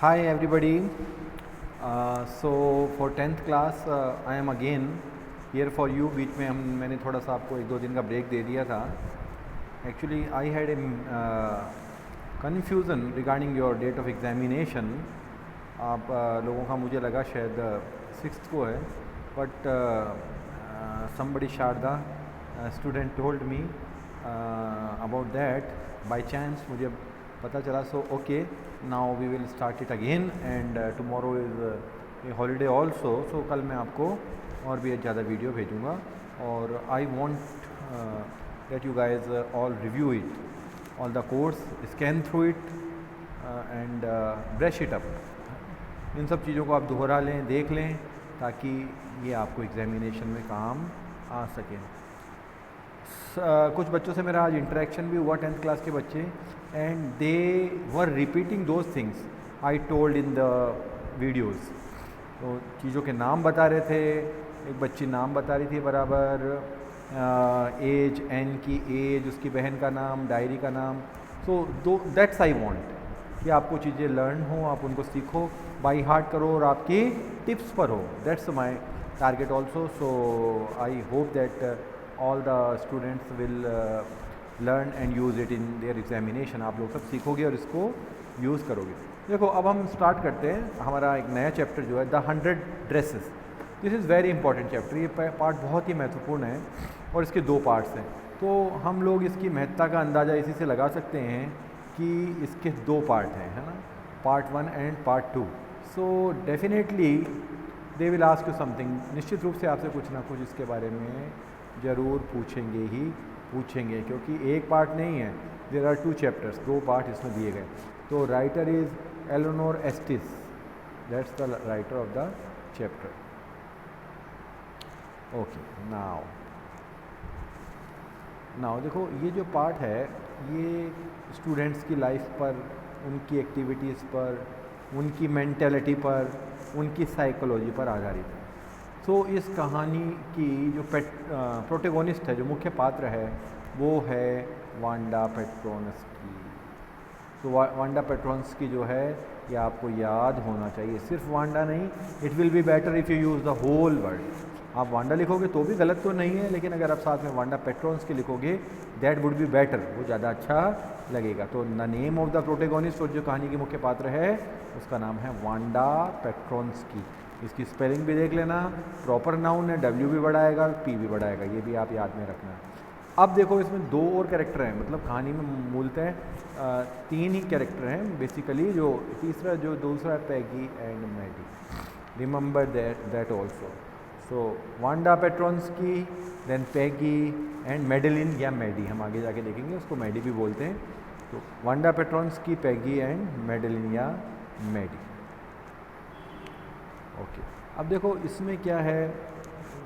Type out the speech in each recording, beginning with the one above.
Hi everybody. So for 10th class I am again here for you. बीच में मैंने थोड़ा सा आपको 1-2 दिन का ब्रेक दे दिया था. Actually I had a confusion regarding your date of examination. आप लोगों का मुझे लगा शायद 6th को है, but somebody Sharda student told me about that by chance. मुझे पता चला. So okay, now we will start it again and tomorrow is a holiday also. So कल मैं आपको और भी ज़्यादा वीडियो भेजूँगा और I want that you guys all review it, all the course, scan through it and brush it up. इन सब चीज़ों को आप दोहरा लें, देख लें, ताकि ये आपको एग्जामिनेशन में काम आ सके. कुछ बच्चों से मेरा आज इंटरेक्शन भी हुआ, 10th क्लास के बच्चे, and they were repeating those things I told in the videos. तो चीज़ों के नाम बता रहे थे. एक बच्ची नाम बता रही थी बराबर, एज, एन की एज, उसकी बहन का नाम, डायरी का नाम. सो दैट्स आई वांट कि आपको चीज़ें लर्न हो, आप उनको सीखो, बाई हार्ट करो और आपकी टिप्स पर हो. That's my target also. So I hope that all the students will learn and use it in their examination. आप लोग सब सीखोगे और इसको यूज़ करोगे. देखो अब हम स्टार्ट करते हैं हमारा एक नया चैप्टर जो है the 100 dresses. This is very important chapter. ये पार्ट बहुत ही महत्वपूर्ण है और इसके 2 पार्ट्स हैं. तो हम लोग इसकी महत्ता का अंदाज़ा इसी से लगा सकते हैं कि इसके 2 पार्ट हैं, है ना, part 1 and part 2. So definitely they will ask you something. निश्चित रूप से आपसे कुछ ना कुछ इसके बारे में ज़रूर पूछेंगे ही पूछेंगे, क्योंकि एक पार्ट नहीं है. देयर आर 2 चैप्टर्स, 2 पार्ट इसमें दिए गए. तो writer is Eleanor Estes. That's the writer of the chapter. Okay, now देखो ये जो पार्ट है ये स्टूडेंट्स की लाइफ पर, उनकी एक्टिविटीज़ पर, उनकी मेंटेलिटी पर, उनकी साइकोलॉजी पर आधारित है. तो इस कहानी की जो प्रोटेगोनिस्ट है, जो मुख्य पात्र है, वो है वांडा पेट्रोन्स्की. तो वांडा पेट्रोन्स्की जो है ये आपको याद होना चाहिए. सिर्फ वांडा नहीं, it will be better if you use the whole word. आप वांडा लिखोगे तो भी गलत तो नहीं है, लेकिन अगर आप साथ में वांडा पेट्रोन्स्की लिखोगे दैट वुड बी बेटर, वो ज़्यादा अच्छा लगेगा. तो the name of the protagonist, और जो कहानी के मुख्य पात्र है उसका नाम है वांडा पेट्रोन्स्की. इसकी स्पेलिंग भी देख लेना. प्रॉपर नाउन है, डब्ल्यू भी बड़ा आएगा, पी भी बड़ा आएगा, ये भी आप याद में रखना. अब देखो इसमें 2 और कैरेक्टर हैं. मतलब कहानी में मूलतः 3 ही कैरेक्टर हैं बेसिकली. जो तीसरा, जो दूसरा है Peggy and Maddie. Remember that also. So Wanda Petronski, then Peggy and Madeline या मैडी. हम आगे जाके देखेंगे, उसको मैडी भी बोलते हैं. तो Wanda Petronski, Peggy and Madeline या मैडी. ओके, अब देखो इसमें क्या है,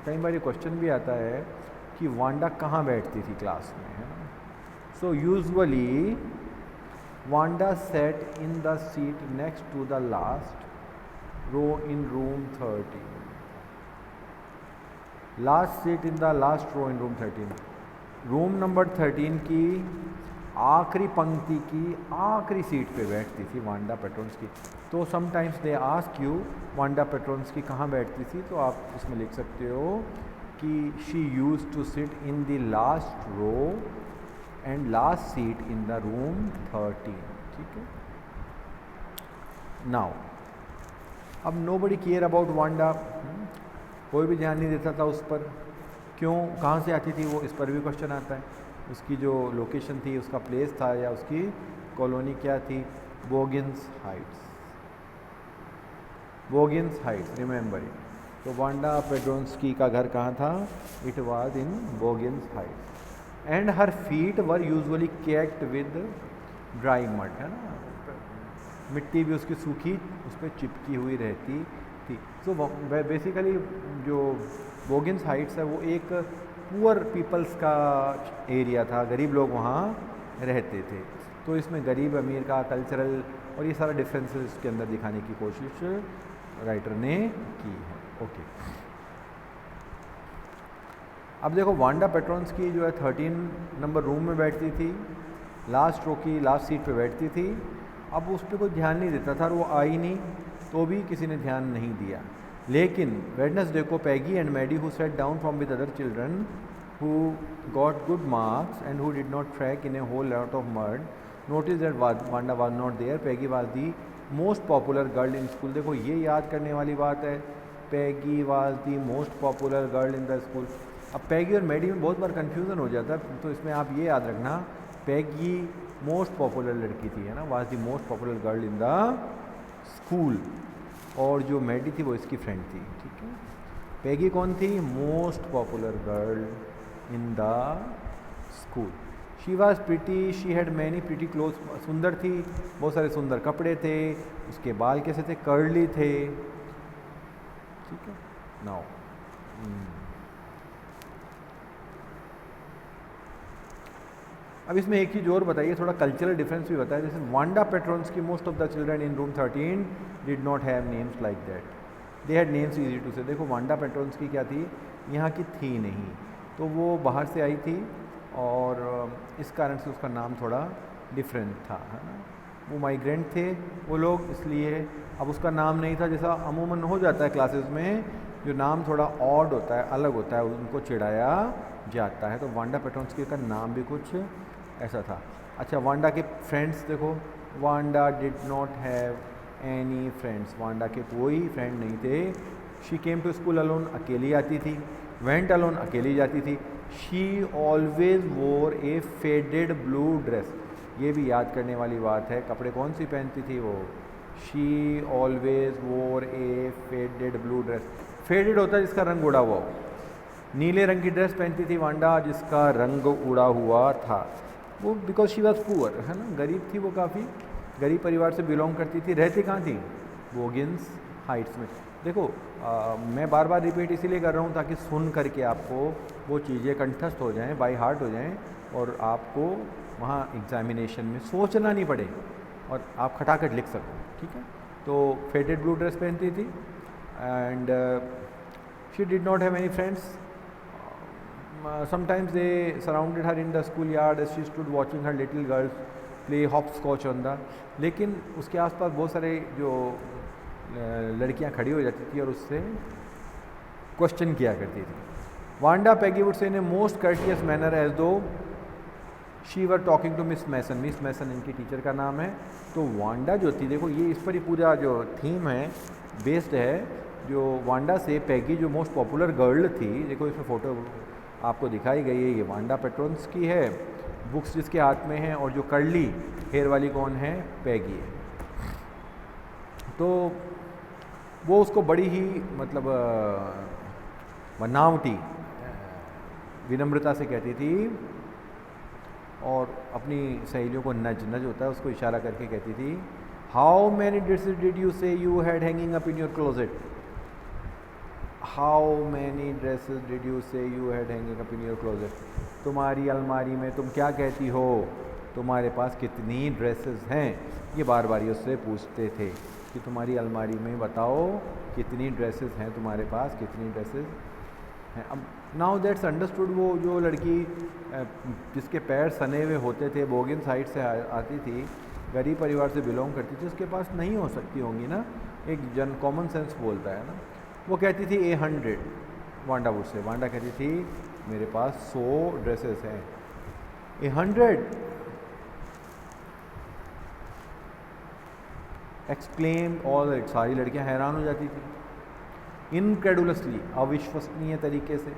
कई बार ये क्वेश्चन भी आता है कि वांडा कहाँ बैठती थी क्लास में, है ना. So usually Wanda set in the seat next to the last row in room 13. Last seat in the last row in room 13. Room number 13 की आखिरी पंक्ति की आखिरी सीट पे बैठती थी वांडा पेट्रोन्स्की. तो sometimes they ask you Wanda Petronski कहाँ बैठती थी, तो आप इसमें लिख सकते हो कि she used to sit in the last row and last seat in the room 13. ठीक है. नाउ अब नोबडी केयर अबाउट वांडा. कोई भी ध्यान नहीं देता था उस पर. क्यों, कहाँ से आती थी वो, इस पर भी क्वेश्चन आता है. उसकी जो लोकेशन थी, उसका प्लेस था या उसकी कॉलोनी क्या थी, Boggins Heights. Boggins Heights, remember it. तो वांडा पेट्रोन्स्की का घर कहाँ था, it was in Boggins Heights. And her feet were usually caked with dry mud, है ना. मिट्टी भी उसकी सूखी उस पर चिपकी हुई रहती थी. सो बेसिकली जो बोगिन्स हाइट्स है वो एक पुअर पीपल्स का एरिया था. गरीब लोग वहाँ रहते थे. तो इसमें गरीब अमीर का कल्चरल और ये सारा डिफरेंसेस इसके अंदर दिखाने की कोशिश राइटर ने की है. ओके, अब देखो वांडा पेट्रोन्स्की जो है 13 नंबर रूम में बैठती थी, लास्ट रो की लास्ट सीट पे बैठती थी. अब उस पर कोई ध्यान नहीं देता था और वो आई नहीं तो भी किसी ने ध्यान नहीं दिया। लेकिन वेडनेसडे को Peggy and Maddie who sat down from with other children who got good marks and who did not track in a whole lot of mud notice that Wanda was not there. Peggy was the most popular girl in school. देखो ये याद करने वाली बात है, Peggy was the most popular girl in the school. अब Peggy और Maddie में बहुत बार कन्फ्यूज़न हो जाता है, तो इसमें आप ये याद रखना पैगी मोस्ट पॉपुलर लड़की थी, है ना, was the most popular girl in the school, और जो मैडी थी वो इसकी फ्रेंड थी, ठीक है। पैगी कौन थी? Most popular girl in the school. She was pretty, she had many pretty cloth, सुंदर थी, बहुत सारे सुंदर कपड़े थे, उसके बाल कैसे थे? कर्ली थे, ठीक है। नाउ अब इसमें एक चीज़ और बताइए, थोड़ा कल्चरल डिफरेंस भी बताइए। जैसे वांडा पेट्रोन्स की most of the children in room 13 did not have names like that, they had names easy to say. देखो वांडा पेट्रोन्स की क्या थी, यहाँ की थी नहीं, तो वो बाहर से आई थी और इस कारण से उसका नाम थोड़ा डिफरेंट था, है ना। वो माइग्रेंट थे वो लोग, इसलिए अब उसका नाम नहीं था। जैसा अमूमन हो जाता है क्लासेस में, जो नाम थोड़ा ऑड होता है, अलग होता है, उनको चिढ़ाया जाता है। तो वांडा पेट्रोन्स्की का नाम भी कुछ ऐसा था। अच्छा, वांडा के फ्रेंड्स देखो, Wanda did not have any friends, Wanda के कोई फ्रेंड नहीं थे। She came to school alone, अकेली आती थी। वेंट अलोन, अकेली जाती थी। शी ऑलवेज वोर ए फेडेड ब्लू ड्रेस, ये भी याद करने वाली बात है, कपड़े कौन सी पहनती थी वो? शी ऑलवेज वोर ए फेडेड ब्लू ड्रेस। फेडेड होता है जिसका रंग उड़ा हुआ हो। नीले रंग की ड्रेस पहनती थी वांडा जिसका रंग उड़ा हुआ था। वो बिकॉज शी वॉज पुअर, है ना, गरीब थी वो, काफ़ी गरीब परिवार से बिलोंग करती थी। रहती कहाँ थी? बोगिन्स हाइट्स में। देखो मैं बार बार रिपीट इसीलिए कर रहा हूँ ताकि सुन करके आपको वो चीज़ें कंठस्थ हो जाएं, बाय हार्ट हो जाएं, और आपको वहाँ एग्जामिनेशन में सोचना नहीं पड़े और आप खटाखट लिख सको, ठीक है। तो फेडेड ब्लू ड्रेस पहनती थी and she did not have any friends. Sometimes they surrounded her in the schoolyard as she stood watching her little girls play hopscotch on the, लेकिन उसके आसपास बहुत सारे जो लड़कियां खड़ी हो जाती थी और उससे क्वेश्चन किया करती थी। Wanda Peggy would say in a most courteous manner as though she were talking to Miss Mason. Miss Mason इनकी टीचर का नाम है। तो वांडा जो थी, देखो ये इस पर ही पूरा जो थीम है बेस्ड है, जो वांडा से पैगी जो मोस्ट पॉपुलर गर्ल थी, देखो इसमें फ़ोटो आपको दिखाई गई है, ये वांडा पेट्रोन्स की है, बुक्स जिसके हाथ में है, और जो कर्ली हेयर वाली कौन है? पैगी है। तो वो उसको बड़ी ही मतलब बनावटी विनम्रता से कहती थी, और अपनी सहेलियों को नज होता है उसको इशारा करके कहती थी, how many dresses did you say you had hanging up in your closet? How many dresses did you say you had hanging up in your closet? तुम्हारी अलमारी में तुम क्या कहती हो, तुम्हारे पास कितनी ड्रेसेस हैं? ये बार बार ये उससे पूछते थे कि तुम्हारी अलमारी में बताओ कितनी ड्रेसेस हैं तुम्हारे पास, कितनी ड्रेसेस हैं। अब नाउ दैट्स अंडरस्टूड, वो जो लड़की जिसके पैर सने हुए होते थे, बोगिन साइड से आती थी, गरीब परिवार से बिलोंग करती थी, उसके पास नहीं हो सकती होंगी ना, एक जन कॉमन सेंस बोलता है ना। वो कहती थी 100 वांडा वुड से, वांडा कहती थी मेरे पास 100 ड्रेसेस हैं। 100 एक्सक्लेम ऑल इट, सारी लड़कियां हैरान हो जाती थी। इनक्रेडुलसली, अविश्वसनीय तरीके से,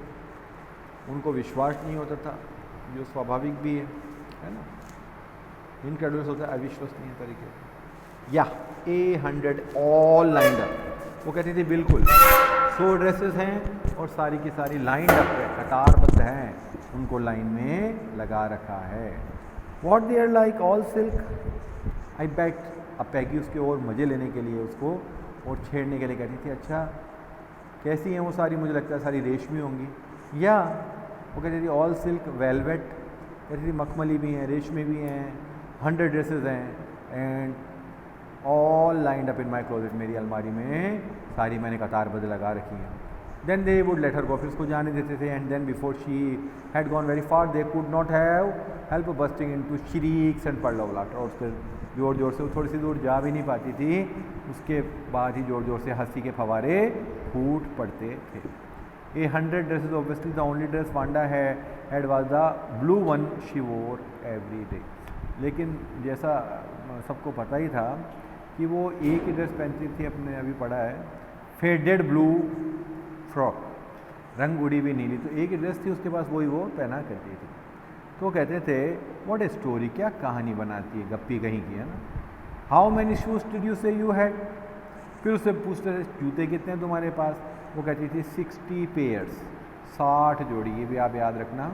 उनको विश्वास नहीं होता था, जो स्वाभाविक भी है ना। इनक्रेडुलस होता है अविश्वसनीय तरीके से। या 100 ऑल लाइंड अप, वो कहती थी बिल्कुल 100 ड्रेसेस हैं और सारी की सारी लाइंड अप है, कतारबद्ध हैं, उनको लाइन में लगा रखा है। What they are like all silk I bet. अब पैगी उसके और मज़े लेने के लिए उसको और छेड़ने के लिए कहती थी, अच्छा कैसी हैं वो सारी? मुझे लगता है सारी रेशमी होंगी। या वो कहती थी ऑल सिल्क वेलवेट, कहती थी मखमली भी हैं, रेशमी भी हैं, 100 ड्रेसेस हैं and all lined up in my closet, मेरी अलमारी में सारी मैंने कतारबद्ध लगा रखी हैं। Then they would let her go, फिर उसको जाने देते थे। And then before she had gone very far they could not have help bursting into shrieks and peal of laughter, और उसके ज़ोर ज़ोर से वो थोड़ी सी दूर जा भी नहीं पाती थी, उसके बाद ही ज़ोर ज़ोर से हंसी के फवारे फूट पड़ते थे। ए 100 dresses, obviously the only dress Wanda had was the blue one she वोर एवरी डे। लेकिन जैसा सबको पता ही था कि वो एक ही ड्रेस पहनती थी, अपने अभी पढ़ा है, फेडेड ब्लू फ्रॉक, रंग उड़ी हुई नीली, तो एक ही ड्रेस थी उसके पास, वही वो पहना करती थी। तो कहते थे व्हाट ए स्टोरी, क्या कहानी बनाती है, गप्पी कहीं की, है ना। How many shoes did you say you had, फिर उससे पूछते थे जूते कितने हैं तुम्हारे पास, वो कहती थी 60 पेयर्स, 60 जोड़ी। ये भी आप याद रखना,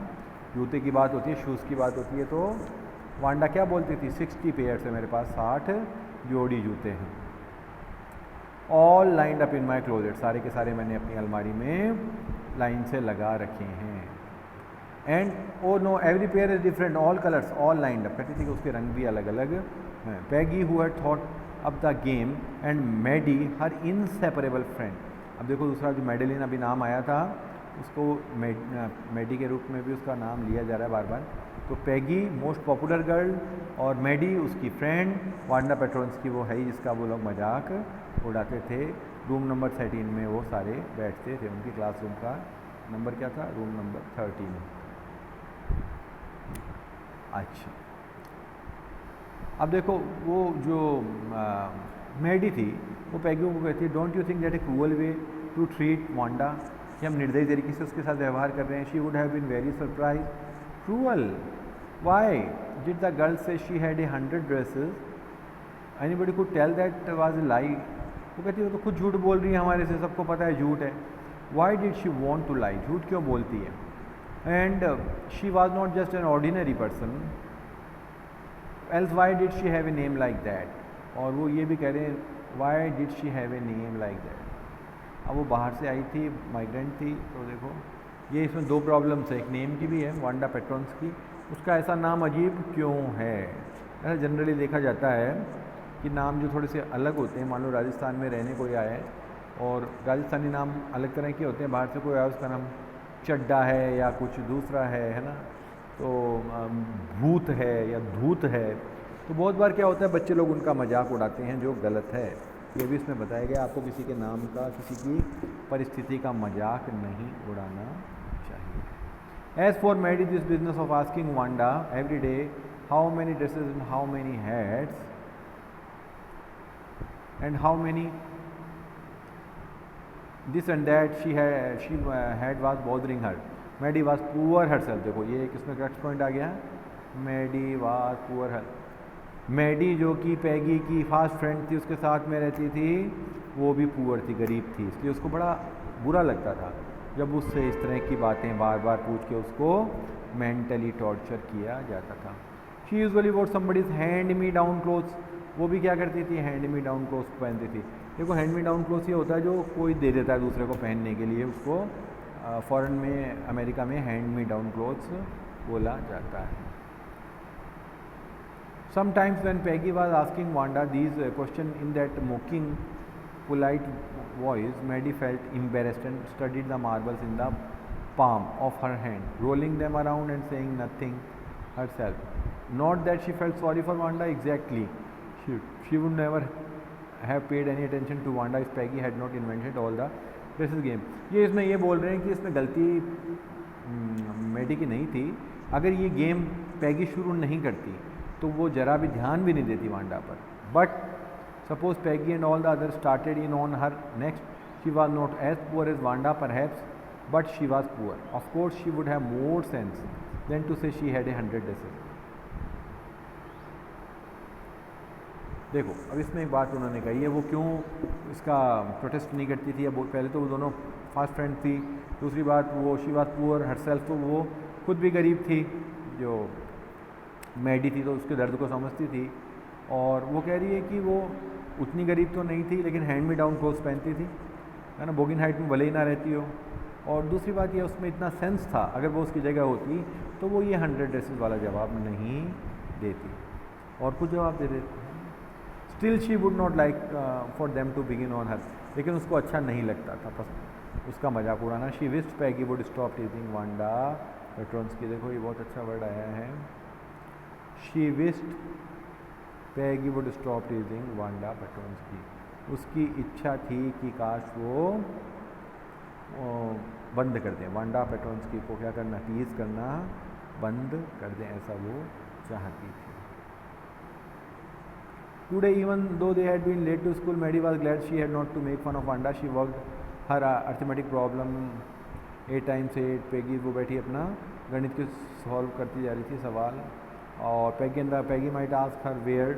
जूते की बात होती है, शूज़ की बात होती है, तो वांडा क्या बोलती थी, 60 पेयर्स है मेरे पास, 60 जोड़ी जूते हैं। All lined up in my closet, सारे के सारे मैंने अपनी अलमारी में लाइन से लगा रखे हैं। And oh no every pair is different, all colours all lined up, कहती थी कि उसके रंग भी अलग अलग हैं। Peggy who had thought up the game and Maddie her inseparable friend. अब देखो दूसरा जो मेडेलिन अभी नाम आया था, उसको मैडी के रूप में भी उसका नाम लिया जा रहा है बार बार। तो पैगी मोस्ट पॉपुलर गर्ल और मैडी उसकी फ्रेंड, वांडा पेट्रोन्स की वो है ही जिसका वो लोग मजाक उड़ाते थे। रूम नंबर 13 में वो सारे बैठते थे, उनकी क्लासरूम का नंबर क्या था, रूम नंबर 13। अच्छा, अब देखो वो जो मैडी थी वो पैगी को कहती है, don't you think that a cruel way to treat Wanda, कि हम निर्दयी तरीके से उसके साथ व्यवहार कर रहे हैं। She would have been very surprise, cruel, why did the girl say she had a 100 dresses, anybody could tell that was a lie. वो कहती है वो तो खुद झूठ बोल रही है हमारे से, सबको पता है झूठ है। Why did she want to lie, झूठ क्यों बोलती है। And she was not just an ordinary person, else why did she have a name like that. और वो ये भी कह रहे हैं why did she have a name like that. अब वो बाहर से आई थी, माइग्रेंट थी, तो देखो ये इसमें दो प्रॉब्लम्स है, एक नेम की भी है, वांडा पेट्रोन्स की, उसका ऐसा नाम अजीब क्यों है। ऐसा जनरली देखा जाता है कि नाम जो थोड़े से अलग होते हैं, मान लो राजस्थान में रहने कोई आया है और राजस्थानी नाम अलग तरह के होते हैं, बाहर से कोई आया उसका नाम चड्डा है या कुछ दूसरा है ना, तो भूत है या धूत है, तो बहुत बार क्या होता है बच्चे लोग उनका मजाक उड़ाते हैं, जो गलत है। ये भी इसमें बताया गया, आपको किसी के नाम का, किसी की परिस्थिति का मजाक नहीं उड़ाना चाहिए। As for Maddie this business of asking Wanda every day how many dresses and how many hats and how many this and that she had was bothering her, Maddie was poor herself. देखो ये एक इसमें correct point आ गया, Maddie was poor her. Maddie जो कि पैगी की fast friend थी, उसके साथ में रहती थी, वो भी पुअर थी, गरीब थी, इसलिए उसको बड़ा बुरा लगता था जब उससे इस तरह की बातें बार बार पूछ के उसको मेंटली टॉर्चर किया जाता था। She usually what somebody's hand me down clothes, वो भी क्या करती थी, हैंड मी डाउन क्लोथ्स पहनती थी। देखो हैंड मी डाउन क्लोथ्स ये होता है जो कोई दे देता है दूसरे को पहनने के लिए, उसको फॉरेन में, अमेरिका में हैंड मी डाउन क्लोथ्स बोला जाता है। Sometimes when Peggy was asking Wanda these questions in that mocking, polite voice, Maddie felt embarrassed and studied the marbles in the palm of her hand, rolling them around and saying nothing herself. Not that she felt sorry for Wanda exactly. She would never have paid any attention to Wanda if Peggy had not invented all the dresses game. ये इसमें ये बोल रहे हैं कि इसमें गलती Maddie की नहीं थी। अगर ये गेम पैगी शुरू नहीं करती तो वो जरा भी ध्यान भी नहीं देती वांडा पर। But suppose Peggy and all the other started in on her next, she was not as poor as Wanda perhaps, but she was poor. Of course she would have more sense than to say she had a 100 dresses. देखो अब इसमें एक बात उन्होंने कही है, वो क्यों इसका प्रोटेस्ट नहीं करती थी। अब पहले तो वो दोनों फास्ट फ्रेंड थी, दूसरी बात वो शी वॉज पुअर हरसेल्फ, तो वो खुद भी गरीब थी, जो मैडी थी तो उसके दर्द को समझती थी। और वो कह रही है कि वो उतनी गरीब तो नहीं थी लेकिन हैंड मी डाउन क्लोथ्स पहनती थी, है ना, बोगिन हाइट में भले ही ना रहती हो। और दूसरी बात ये उसमें इतना सेंस था, अगर वो उसकी जगह होती तो वो ये 100 ड्रेसेस वाला जवाब नहीं देती और कुछ जवाब दे देती। Still she would not like for them to begin on her, लेकिन उसको अच्छा नहीं लगता था, उसका मजाक उड़ाना। She wished Peggy would stop teasing Wanda Petronski. देखो ये बहुत अच्छा वर्ड आया है, she wished Peggy would stop teasing Wanda Petronski. उसकी इच्छा थी कि काश वो बंद कर दें, वांडा पेट्रोन्स्की को क्या करना, टीज करना बंद कर दें, ऐसा वो चाहती थी। Today, even though they had been late to school, Maddie was glad she had not to make fun of Wanda. She worked her arithmetic problem 8 times 8. Peggy वो बैठी अपना गणित को सॉल्व करती जा रही थी सवाल, और Peggy might ask her where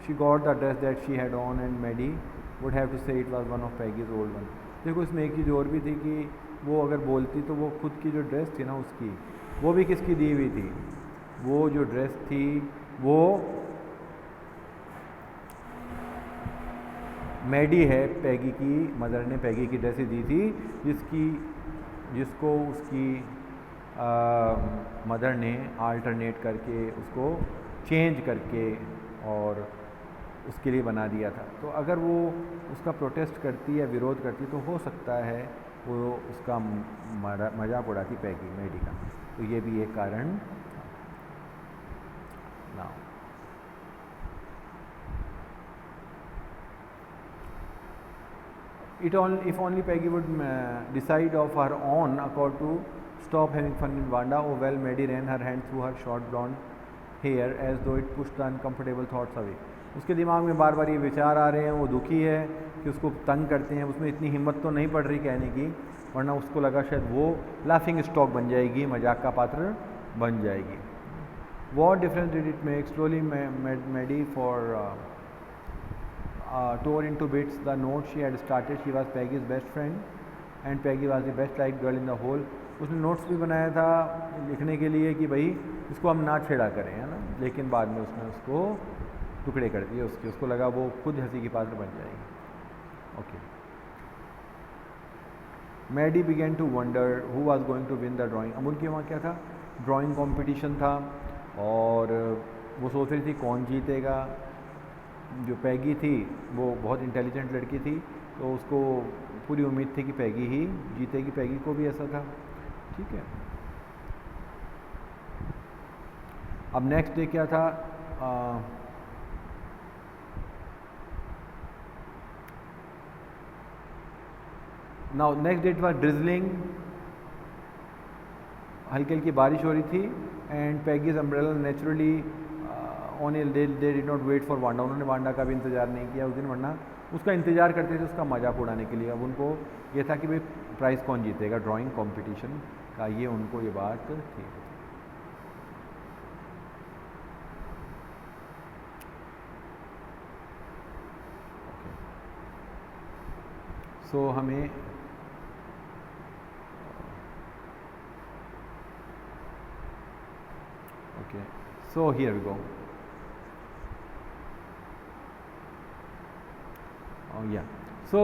she got the dress that she had on, and Maddie would have to say it was one of Peggy's old one. देखो इसमें एक चीज़ और भी थी कि वो अगर बोलती तो वो खुद की जो ड्रेस थी ना उसकी, वो भी किसकी दी हुई थी, वो जो ड्रेस थी वो मैडी है, पैगी की मदर ने पैगी की ड्रेस ही दी थी, जिसको उसकी मदर ने आल्टरनेट करके उसको चेंज करके और उसके लिए बना दिया था। तो अगर वो उसका प्रोटेस्ट करती या विरोध करती तो हो सकता है वो उसका मजाक उड़ाती पैगी मैडी का। तो ये भी एक कारण ना। If only Peggy would decide of her own accord to stop having fun in Wanda. Oh well, Maddie ran her hand through her short blonde hair as though it pushed the uncomfortable thoughts away. उसके दिमाग में बार बार ये विचार आ रहे हैं, वो दुखी है कि उसको तंग करते हैं, उसमें इतनी हिम्मत तो नहीं पड़ रही कहने की, वरना उसको लगा शायद वो लाफिंग स्टॉक बन जाएगी, मजाक का पात्र बन जाएगी। What difference did it make? Slowly Maddie tore into bits the note she had started. She was Peggy's best friend and Peggy was the best liked girl in the whole. उसने notes भी बनाया था लिखने के लिए कि भाई इसको हम ना छेड़ा करें, है ना, लेकिन बाद में उसने उसको टुकड़े कर दिए उसको लगा वो खुद हंसी की पात्र बन जाएगी। Okay, Maddie began to wonder who was going to win the drawing. अब उनके वहाँ क्या था, ड्राइंग कंपटीशन था और वो सोच रही थी कौन जीतेगा। जो पैगी थी वो बहुत इंटेलिजेंट लड़की थी, तो उसको पूरी उम्मीद थी कि पैगी ही जीतेगी, पैगी को भी ऐसा था। ठीक है, अब नेक्स्ट डे क्या था, now next day it was drizzling, हल्की हल्की बारिश हो रही थी and Peggy's umbrella naturally on they did not wait for Wanda. उन्होंने वांडा का भी इंतज़ार नहीं किया उस दिन, वरना उसका इंतज़ार करते थे उसका मजाक उड़ाने के लिए। अब उनको ये था कि भाई प्राइज़ कौन जीतेगा ड्राइंग कंपटीशन का, ये उनको ये बात थी। सो हमें okay, so here we go. या so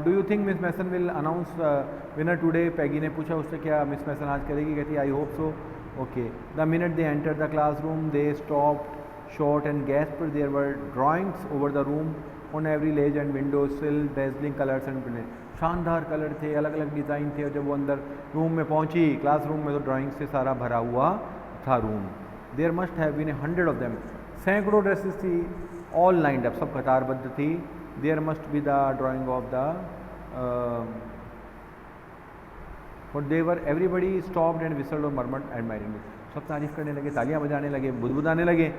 do you think Miss Mason will announce winner today? Peggy ने पूछा उससे, क्या मिस मैसन आज करेगी? कहती I hope so. Okay, the minute they enter the classroom they stopped short and gasped. There were drawings over the room on every ledge and window sill, dazzling colors and brilliant. शानदार colour थे, अलग अलग design थे, और जब वो अंदर room में पहुंची क्लासरूम में तो ड्राइंग से सारा भरा हुआ था room. There must have been 100 of them, सैकड़ों ड्रेसेस थी, ऑल लाइंड अप, सब कतारबद्ध थी। There must be the drawing of the but they were everybody stopped and whistled और मर्मर्ड एडमायरिंग। सब तारीफ करने लगे, तालियां बजाने लगे, बुदबुदाने लगे।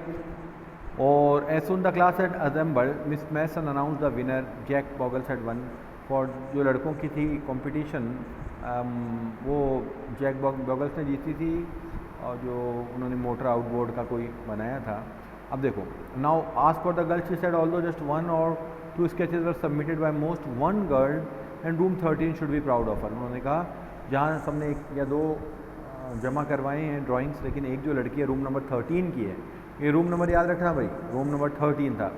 और as soon the class had assembled Miss Mason announce the winner, Jack Boggles had won. For जो लड़कों की थी कंपटीशन, वो जैक बॉगल्स ने जीती थी, और जो उन्होंने मोटर आउटबोर्ड का कोई बनाया था। अब देखो, now ask for the girl, she said although just 1 or 2 sketches were submitted by most, 1 girl and room 13 should be proud of her. उन्होंने कहा जहाँ सबने 1 या 2 जमा करवाए हैं ड्राइंग्स, लेकिन एक जो लड़की है रूम नंबर 13 की है, ये रूम नंबर याद रखना भाई, रूम नंबर 13 था,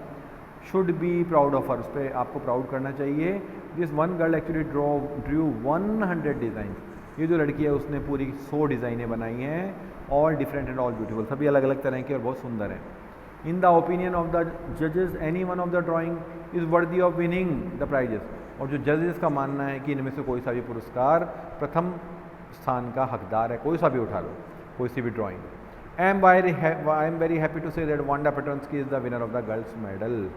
should be proud of her, उस पर आपको प्राउड करना चाहिए। This 1 girl actually Drew 100 design. ये जो लड़की है उसने पूरी 100 डिज़ाइनें बनाई हैं, all different and all beautiful, सभी अलग अलग तरह की और बहुत सुंदर है। In the opinion of the जजेस any one of the drawing is worthy of winning the prizes. और जो जजेस का मानना है कि इनमें से कोई सा भी पुरस्कार प्रथम स्थान का हकदार है, कोई सा भी उठा लो, कोई सी भी drawing. I am very happy to say that Wanda Petronski is the winner of the girls medal.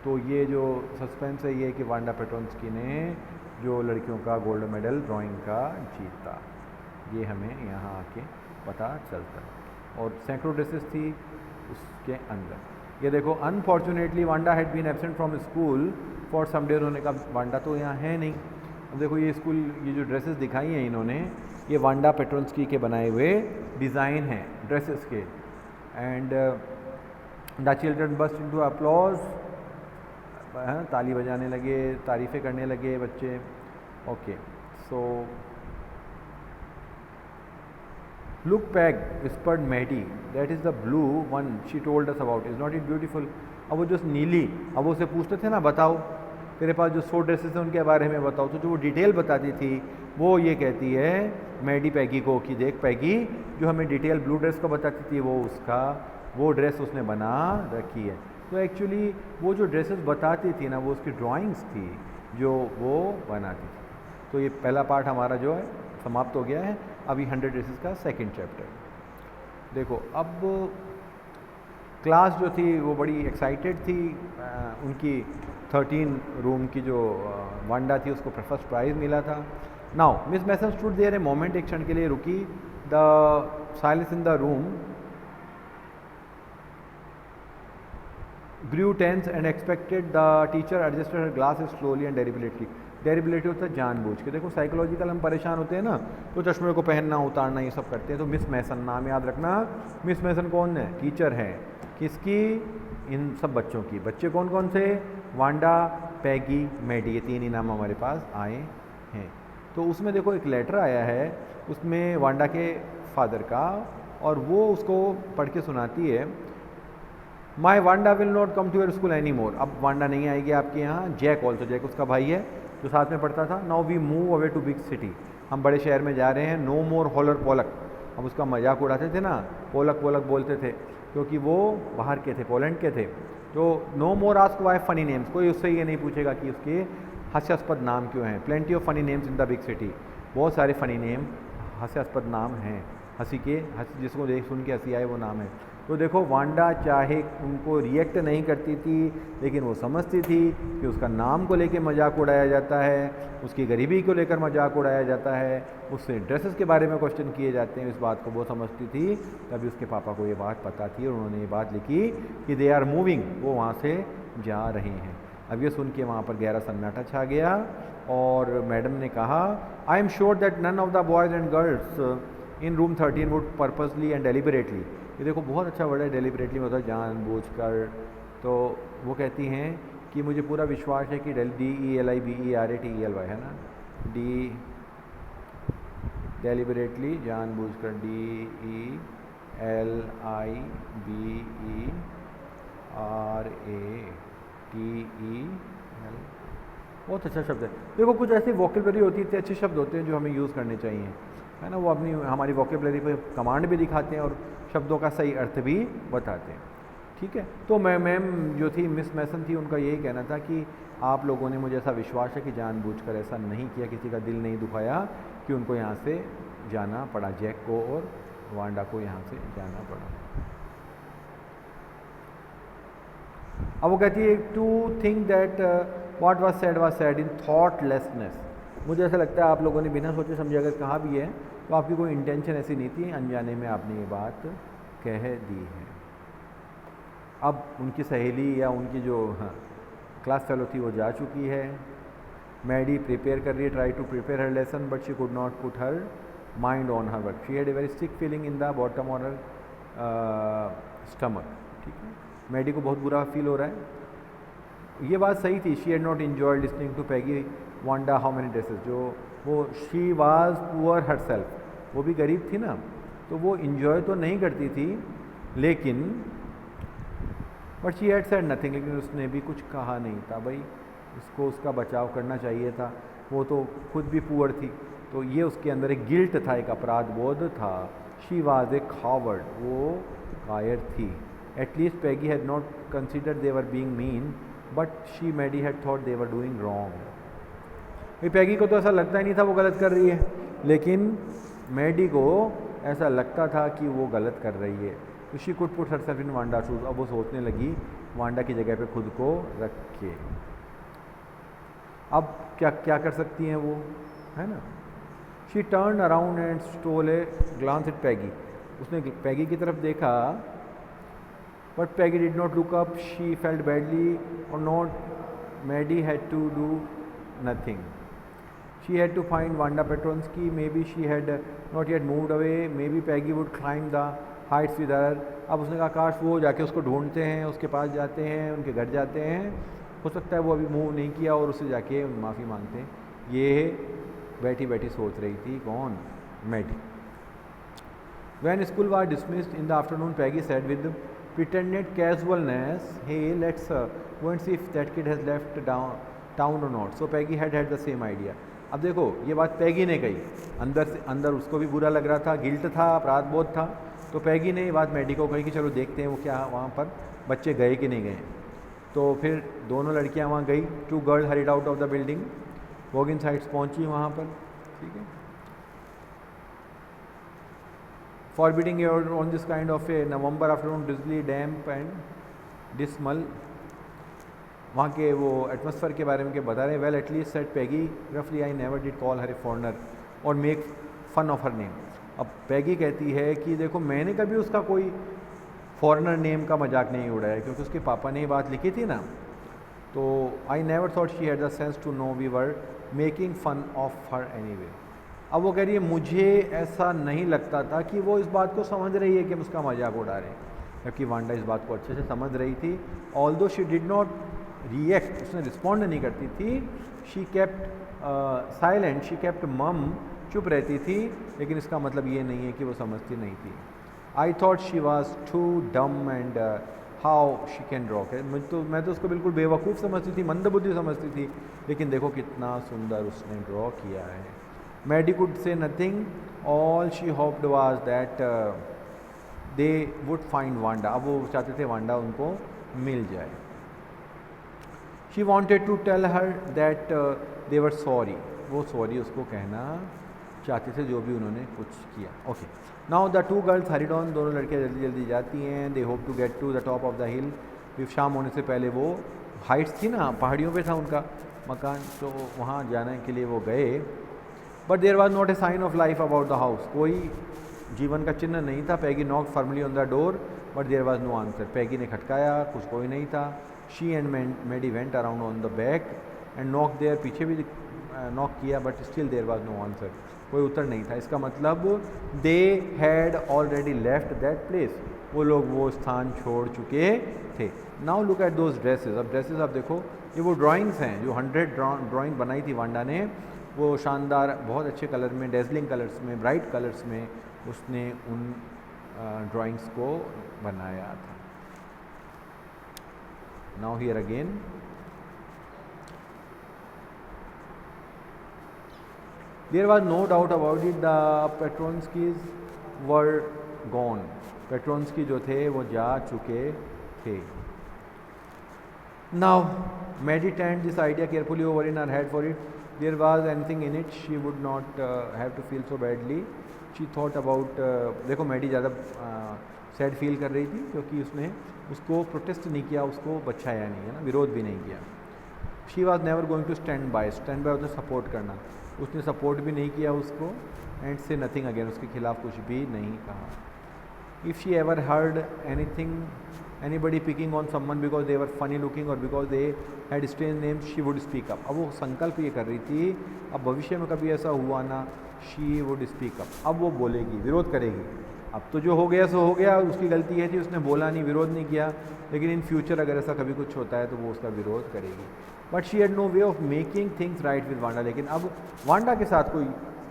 तो ये जो सस्पेंस है ये कि वांडा पेट्रोन्स्की ने जो लड़कियों का गोल्ड मेडल ड्राइंग का जीता, ये हमें यहाँ आके पता चलता है। और सैकड़ों ड्रेसेस थी उसके अंदर। ये देखो, unfortunately Wanda had been absent from school for some day. उन्होंने कहा वांडा तो यहाँ है नहीं। अब देखो ये स्कूल, ये जो ड्रेसेस दिखाई हैं इन्होंने, ये वांडा पेट्रोन्स्की के बनाए हुए डिज़ाइन हैं ड्रेसेस के। And the children burst into applause, ताली बजाने लगे, तारीफ़ें करने लगे बच्चे। Okay, so look Peg whispered Maddie, that is the blue one she told us about, is not it beautiful. अब वो जो नीली, अब वो उसे पूछते थे ना, बताओ तेरे पास जो 100 ड्रेसेस हैं उनके बारे में बताओ, तो जो वो डिटेल बताती थी वो ये कहती है मैडी पैगी को कि देख पैगी, जो हमें डिटेल ब्लू ड्रेस को बताती थी वो उसका वो ड्रेस उसने बना रखी है। तो एक्चुअली वो जो ड्रेसेस बताती थी ना वो उसकी ड्राइंग्स थी जो वो बनाती थी। तो ये पहला पार्ट हमारा जो है समाप्त हो गया है। अभी 100 ड्रेसेस का सेकंड चैप्टर देखो। अब क्लास जो थी वो बड़ी एक्साइटेड थी, उनकी 13 रूम की जो वांडा थी उसको फर्स्ट प्राइज़ मिला था। Now Miss Mason stood there a moment, एक क्षण के लिए रुकी। The silence in the room grew tense and expected the teacher adjusted her glasses slowly and deliberately. Deliberately होता है जानबूझ के। देखो साइकोलॉजिकल हम परेशान होते हैं ना तो चश्मे को पहनना उतारना ये सब करते हैं। तो मिस मैसन नाम याद रखना। मिस मैसन कौन है? टीचर है किसकी? इन सब बच्चों की। बच्चे कौन कौन से? वांडा, पैगी, मैडी, ये तीन ही नाम हमारे पास आए हैं। तो उसमें देखो एक लेटर आया है उसमें वांडा के फादर का, और वो उसको पढ़ के सुनाती है, my Wanda will not come to your school any more. अब वांडा नहीं आएगी आपके यहाँ। जैक ऑल्सो, जैक उसका भाई है जो साथ में पढ़ता था। Now we move away to big city, हम बड़े शहर में जा रहे हैं। नो मोर हॉलर पोलक, हम उसका मजाक उड़ाते थे ना, पोलक पोलक बोलते थे क्योंकि वो बाहर के थे, पोलैंड के थे। तो no more ask why funny names, कोई उससे ये नहीं पूछेगा कि उसके हास्यास्पद नाम क्यों हैं। Plenty of funny names in the big city, बहुत सारे फनी नेम हास्यास्पद नाम हैं, हंसी के, जिसको देख सुन के हंसी आए वो नाम है। तो देखो वांडा चाहे उनको रिएक्ट नहीं करती थी लेकिन वो समझती थी कि उसका नाम को लेकर मजाक उड़ाया जाता है, उसकी गरीबी को लेकर मजाक उड़ाया जाता है, उससे ड्रेसेस के बारे में क्वेश्चन किए जाते हैं। इस बात को वो समझती थी। तभी उसके पापा को ये बात पता थी और उन्होंने ये बात लिखी कि दे आर मूविंग, वो वहाँ से जा रहे हैं। अब ये सुन के वहाँ पर गहरा सन्नाटा छा गया और मैडम ने कहा, I am sure that none of the boys and girls in room 13 would purposely and deliberately. ये देखो बहुत अच्छा वर्ड है, डेलिबरेटली में होता है जानबूझकर। तो वो कहती हैं कि मुझे पूरा विश्वास है कि DELIBERATELY है ना, डी डेलिबरेटली जानबूझकर, DELIBERATEL, बहुत अच्छा शब्द है। देखो कुछ ऐसी वोकेबलरी होती है, अच्छे शब्द होते हैं जो हमें यूज़ करने चाहिए, है ना। वो अपनी हमारी वोकेबलरी पे कमांड भी दिखाते हैं और शब्दों का सही अर्थ भी बताते हैं। ठीक है, तो मैम जो थी मिस मैसन थी, उनका यही कहना था कि आप लोगों ने मुझे ऐसा विश्वास है कि जानबूझकर ऐसा नहीं किया, किसी का दिल नहीं दुखाया कि उनको यहाँ से जाना पड़ा, जैक को और वांडा को यहाँ से जाना पड़ा। अब वो कहती है to think that what was said in thoughtlessness. मुझे ऐसा लगता है आप लोगों ने बिना सोचे समझे अगर कहा भी है तो आपकी कोई इंटेंशन ऐसी नहीं थी, अनजाने में आपने ये बात कह दी है। अब उनकी सहेली या उनकी जो क्लास फेलो थी वो जा चुकी है। मैडी प्रिपेयर कर रही है, try to prepare her lesson but she could not put her mind on her work. She had a very sick feeling in the bottom on her stomach. ठीक है, मैडी को बहुत बुरा फील हो रहा है। ये बात सही थी, she had not enjoy listening to Peggy Wanda how many dresses. जो वो she was poor herself, वो भी गरीब थी ना, तो वो इंजॉय तो नहीं करती थी लेकिन but she had said nothing, लेकिन उसने भी कुछ कहा नहीं था। भाई उसको उसका बचाव करना चाहिए था, वो तो खुद भी पुअर थी। तो ये उसके अंदर एक गिल्ट था, एक अपराध बोध था। शी वाज ए कॉवर्ड, वो कायर थी। At least Peggy had not considered they were being mean but she Maddie had thought they were doing wrong. भाई पैगी को तो ऐसा लगता ही नहीं था वो गलत कर रही है, लेकिन मैडी को ऐसा लगता था कि वो गलत कर रही है। तो she could put herself in Wanda shoes, अब वो सोचने लगी वांडा की जगह पे खुद को रख के। अब क्या क्या कर सकती हैं वो, है ना। She turn around and stole a glance at Peggy, उसने पैगी की तरफ देखा, but Peggy did not look up, she felt badly और not, Maddie had to do nothing, she had to find Wanda Petronski, maybe she had not yet moved away, maybe Peggy would climb the heights with her. अब उसने कहा काश वो जाके उसको ढूंढते हैं, उसके पास जाते हैं, उनके घर जाते हैं, हो सकता है वो अभी मूव नहीं किया और उससे जाके माफ़ी मांगते हैं। ये बैठी बैठी सोच रही थी कौन, Maddie. When school was dismissed in the afternoon, Peggy said with pretended casualness, "Hey, let's go and see if that kid has left town or not." So Peggy had the same idea. अब देखो ये बात पैगी ने कही, अंदर से अंदर उसको भी बुरा लग रहा था, गिल्ट था, अपराध बोध था, तो पैगी ने ये बात मैडी को कही कि चलो देखते हैं वो क्या वहाँ पर बच्चे गए कि नहीं गए। तो फिर दोनों लड़कियाँ वहाँ गई, 2 girl hurried out of the building, वॉगिन साइट्स पहुँची वहाँ पर, ठीक है। Forbidding air on this kind of a November afternoon, drizzly, damp and dismal, वहाँ के वो एटमॉस्फेयर के बारे में क्या बता रहे हैं। वेल एटलीस्ट सेट पैगी रफली, I never did call her a foreigner और make fun of her name. अब पैगी कहती है कि देखो मैंने कभी उसका कोई फॉरनर नेम का मजाक नहीं उड़ाया, क्योंकि उसके पापा ने ये बात लिखी थी ना, तो I never thought she had the sense to know we were making fun of her anyway. अब वो कह रही है मुझे ऐसा नहीं लगता था कि वो इस बात को समझ रही है कि हम उसका मजाक उड़ा रहे हैं, जबकि वांडा इस बात को अच्छे से समझ रही थी। Although she did not react, उसने रिस्पॉन्ड नहीं करती थी, she kept silent, she kept मम, चुप रहती थी, लेकिन इसका मतलब ये नहीं है कि वो समझती नहीं थी। I thought she was too dumb and how she can draw, मैं तो उसको बिल्कुल बेवकूफ़ समझती थी, मंदबुद्धि समझती थी, लेकिन देखो कितना सुंदर उसने ड्रॉ किया है। Maddie could say nothing. All she hoped was that they would find Wanda. अब वो चाहते थे वांडा उनको मिल जाए। She wanted to tell her that they were sorry. वो सॉरी उसको कहना चाहते थे जो भी उन्होंने कुछ किया। Okay. Now the 2 girls hurried on. दोनों लड़कियाँ जल्दी जल्दी जाती हैं। They hope to get to the top of the hill. फिर शाम होने से पहले वो हाइट्स थी ना, पहाड़ियों पे था उनका मकान, तो वहाँ जाने के लिए वो गए। But there was not a sign of life about the house, कोई जीवन का चिन्ह नहीं था। Peggy knock firmly on the door but there was no answer, Peggy ने खटकाया, कुछ कोई नहीं था। She and Maddie went around on the back and knock there, पीछे भी नॉक किया, but still there was no answer, कोई उत्तर नहीं था। इसका मतलब they had already left that place, वो लोग वो स्थान छोड़ चुके थे। Now look at those dresses. अब ड्रेसेस आप देखो, ये वो ड्राइंग्स हैं जो 100 ड्राइंग बनाई थी वांडा ने, वो शानदार बहुत अच्छे कलर में, डेजलिंग कलर्स में, ब्राइट कलर्स में उसने उन ड्राइंग्स को बनाया था। Now here again, there was no doubt about it, the Petronskis were gone, Petronski जो थे वो जा चुके थे। Now Maddie turned this idea carefully over in her head, for it there was anything in it she would not have to feel so badly. She thought about देखो Maddie ज़्यादा sad feel कर रही थी क्योंकि उसने उसको protest नहीं किया, उसको बचाया नहीं, है ना, विरोध भी नहीं किया। She was never going to stand by होता सपोर्ट करना, उसने सपोर्ट भी नहीं किया उसको, एंड से नथिंग अगेन, उसके खिलाफ कुछ भी नहीं कहा। If she ever heard anything anybody picking on someone because they were funny looking or because they had strange names, she would speak up. अब वो संकल्प ये कर रही थी, अब भविष्य में कभी ऐसा हुआ ना, she would speak up, अब वो बोलेगी, विरोध करेगी। अब तो जो हो गया सो हो गया, उसकी गलती है थी, उसने बोला नहीं, विरोध नहीं किया, लेकिन इन फ्यूचर अगर ऐसा कभी कुछ होता है तो वो उसका विरोध करेगी। But she had no way of making things right with Wanda, लेकिन अब वांडा के साथ कोई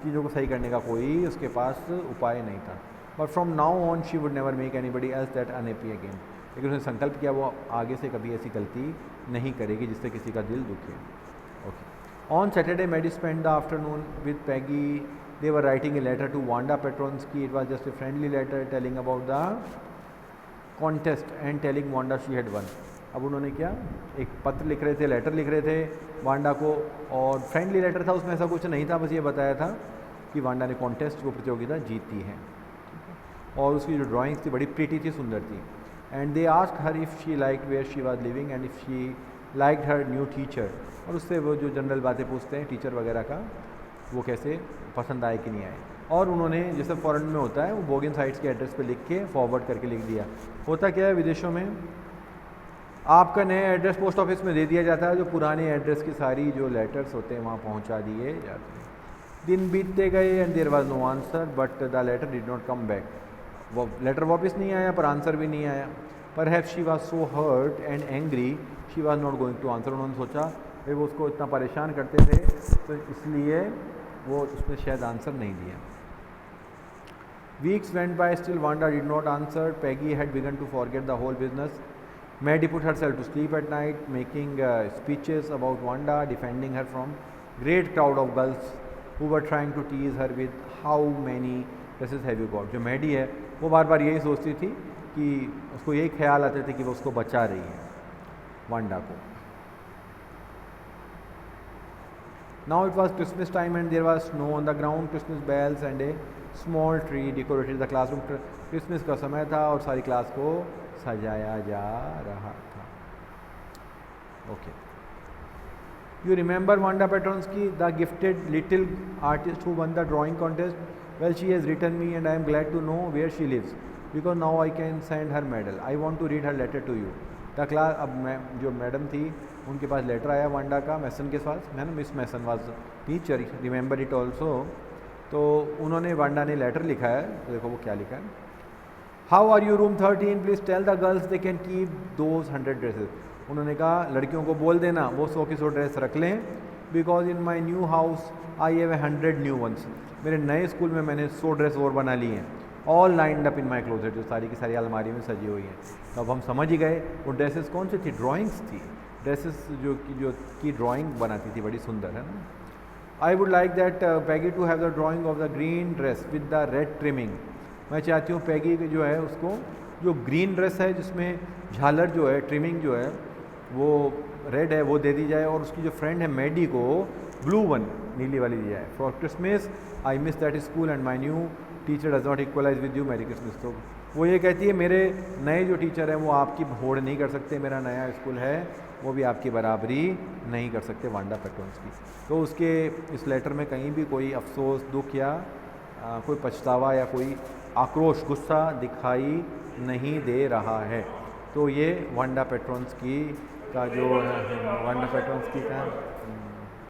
चीज़ों को सही करने का कोई उसके पास उपाय नहीं था। But from now on she would never make anybody else that unhappy again, लेकिन उसने संकल्प किया वो आगे से कभी ऐसी गलती नहीं करेगी जिससे किसी का दिल दुखे। Okay. On Saturday Maddie spend the afternoon with Peggy, they were writing a letter to Wanda Petronski, it was just a friendly letter telling about the contest and telling Wanda she had won. अब उन्होंने क्या, एक पत्र लिख रहे थे, letter लिख रहे थे वांडा को, और फ्रेंडली लेटर था, उसमें ऐसा कुछ नहीं था, बस ये बताया था कि वांडा ने कॉन्टेस्ट को, प्रतियोगिता जीती है। और उसकी जो ड्राइंग्स थी बड़ी प्रीटी थी, सुंदर थी। And they asked her if she like where she was living and if she like her new teacher, और उससे वो जो जनरल बातें पूछते हैं टीचर वगैरह का, वो कैसे पसंद आए कि नहीं आए। और उन्होंने जैसे फॉरेन में होता है, वो बोगिन साइट्स के एड्रेस पे लिख के फॉरवर्ड करके लिख दिया। होता क्या है विदेशों में, आपका नया एड्रेस पोस्ट ऑफिस में दे दिया जाता है, जो पुराने एड्रेस की सारी जो लेटर्स होते हैं वहाँ पहुँचा दिए जाते हैं। दिन बीतते गए and there was no answer but the letter did not come back. वो लेटर वापस नहीं आया, पर आंसर भी नहीं आया। Perhaps she was so hurt and angry she was not going to answer. उन्होंने सोचा भाई वो उसको इतना परेशान करते थे, तो इसलिए वो उसने शायद आंसर नहीं दिया। Weeks went by, still Wanda did not answer. Peggy had begun to forget the whole business. Maddie put herself to sleep at night, making speeches about Wanda, defending her from great crowd of girls who were trying to tease her with how many dresses have you got. जो Maddie है वो बार बार यही सोचती थी कि उसको यही ख्याल आते थे कि वो उसको बचा रही है वांडा को। Now it was Christmas time and there was snow on the ground, Christmas bells and a small tree decorated the classroom. Christmas का समय था और सारी क्लास को सजाया जा रहा था। Okay, you remember Wanda Petronski, the gifted little artist who won the drawing contest? Well, she has written me and I am glad to know where she lives because now I can send her medal. I want to read her letter to you. The class, अब मैं जो madam थी उनके पास letter आया Wanda का, मैसन के पास, है ना, Miss Mason was teacher, remember it also. तो उन्होंने, वांडा ने लेटर लिखा है, तो देखो वो क्या लिखा है। How are you room 13, please tell the girls they can keep those 100 dresses. उन्होंने कहा लड़कियों को बोल देना वो 100 की 100 ड्रेस रख लें, because in my new house I have 100 new ones. मेरे नए स्कूल में मैंने 100 ड्रेस और बना ली हैं, all lined up in my closet, जो सारी की सारी अलमारी में सजी हुई हैं। तो अब हम समझ ही गए वो ड्रेसेस कौन सी थी, ड्राइंग्स थी, ड्रेसेस जो की ड्राइंग बनाती थी, बड़ी सुंदर, है ना। I would like that Peggy to have the drawing of the green dress with the red trimming. मैं चाहती हूँ पैगी जो है उसको, जो ग्रीन ड्रेस है जिसमें झालर जो है, ट्रिमिंग जो है वो रेड है, वो दे दी जाए, और उसकी जो फ्रेंड है मैडी को ब्लू वन, नीली वाली दी जाए। For Christmas I miss that school and my new teacher does not equalize with you, merry Christmas. तो वो ये कहती है मेरे नए जो टीचर हैं वो आपकी होड़ नहीं कर सकते, मेरा नया स्कूल है वो भी आपकी बराबरी नहीं कर सकते, वांडा पेट्रोन्स्की। तो उसके इस लेटर में कहीं भी कोई अफसोस, दुख या कोई पछतावा या कोई आक्रोश, गुस्सा दिखाई नहीं दे रहा है। तो ये वांडा पेट्रोन्स्की का जो वांडा पेट्रोन्स्की का